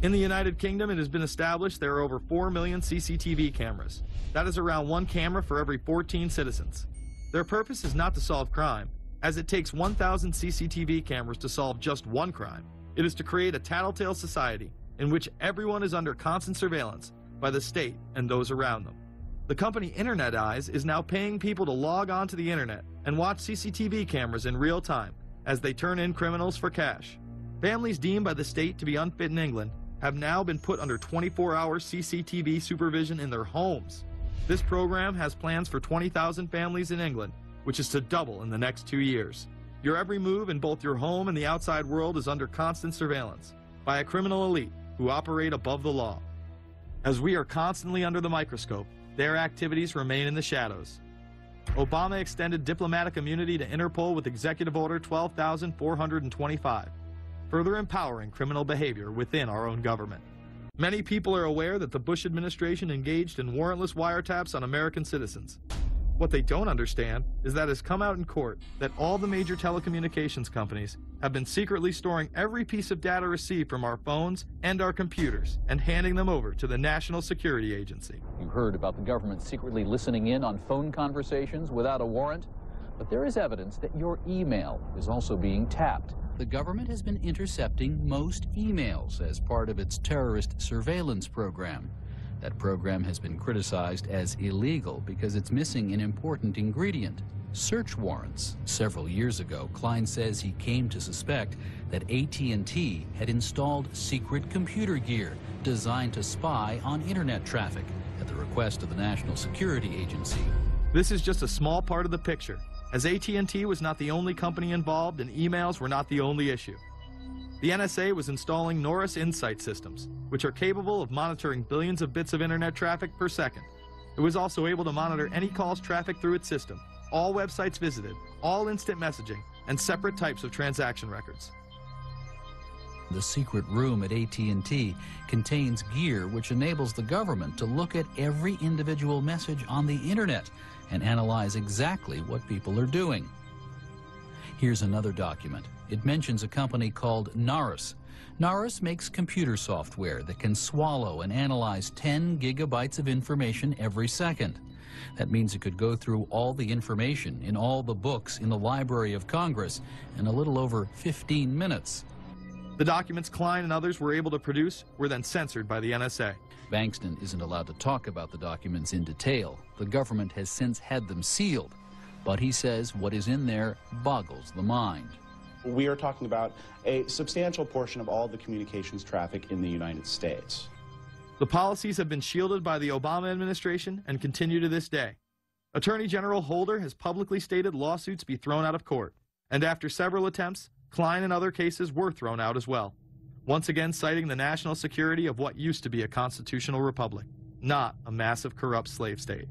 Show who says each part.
Speaker 1: In the United Kingdom, it has been established there are over 4 million CCTV cameras. That is around 1 camera for every 14 citizens. Their purpose is not to solve crime, as it takes 1,000 CCTV cameras to solve just one crime. It is to create a tattletale society in which everyone is under constant surveillance by the state and those around them. The company Internet Eyes is now paying people to log on to the internet and watch CCTV cameras in real time as they turn in criminals for cash. Families deemed by the state to be unfit in England have now been put under 24-hour CCTV supervision in their homes. This program has plans for 20,000 families in England, which is to double in the next 2 years. Your every move in both your home and the outside world is under constant surveillance by a criminal elite who operate above the law. As we are constantly under the microscope, their activities remain in the shadows. Obama extended diplomatic immunity to Interpol with Executive Order 12,425, further empowering criminal behavior within our own government. Many people are aware that the Bush administration engaged in warrantless wiretaps on American citizens. What they don't understand is that it has come out in court that all the major telecommunications companies have been secretly storing every piece of data received from our phones and our computers and handing them over to the National Security Agency.
Speaker 2: You heard about the government secretly listening in on phone conversations without a warrant, but there is evidence that your email is also being tapped. The government has been intercepting most emails as part of its terrorist surveillance program. That program has been criticized as illegal because it's missing an important ingredient: search warrants. Several years ago, Klein says he came to suspect that AT&T had installed secret computer gear designed to spy on internet traffic at the request of the National Security Agency.
Speaker 1: This is just a small part of the picture, as AT&T was not the only company involved and emails were not the only issue. The NSA was installing Norris Insight systems, which are capable of monitoring billions of bits of internet traffic per second. It was also able to monitor any calls traffic through its system, all websites visited, all instant messaging, and separate types of transaction records.
Speaker 2: The secret room at AT&T contains gear which enables the government to look at every individual message on the internet and analyze exactly what people are doing. Here's another document. It mentions a company called Narus. Narus makes computer software that can swallow and analyze 10 gigabytes of information every second. That means it could go through all the information in all the books in the Library of Congress in a little over 15 minutes.
Speaker 1: The documents Klein and others were able to produce were then censored by the NSA.
Speaker 2: Bankston isn't allowed to talk about the documents in detail. The government has since had them sealed, but he says what is in there boggles the mind.
Speaker 3: We are talking about a substantial portion of all the communications traffic in the United States.
Speaker 1: The policies have been shielded by the Obama administration and continue to this day. Attorney General Holder has publicly stated lawsuits be thrown out of court, and after several attempts, Klein and other cases were thrown out as well, once again citing the national security of what used to be a constitutional republic, not a massive corrupt slave state.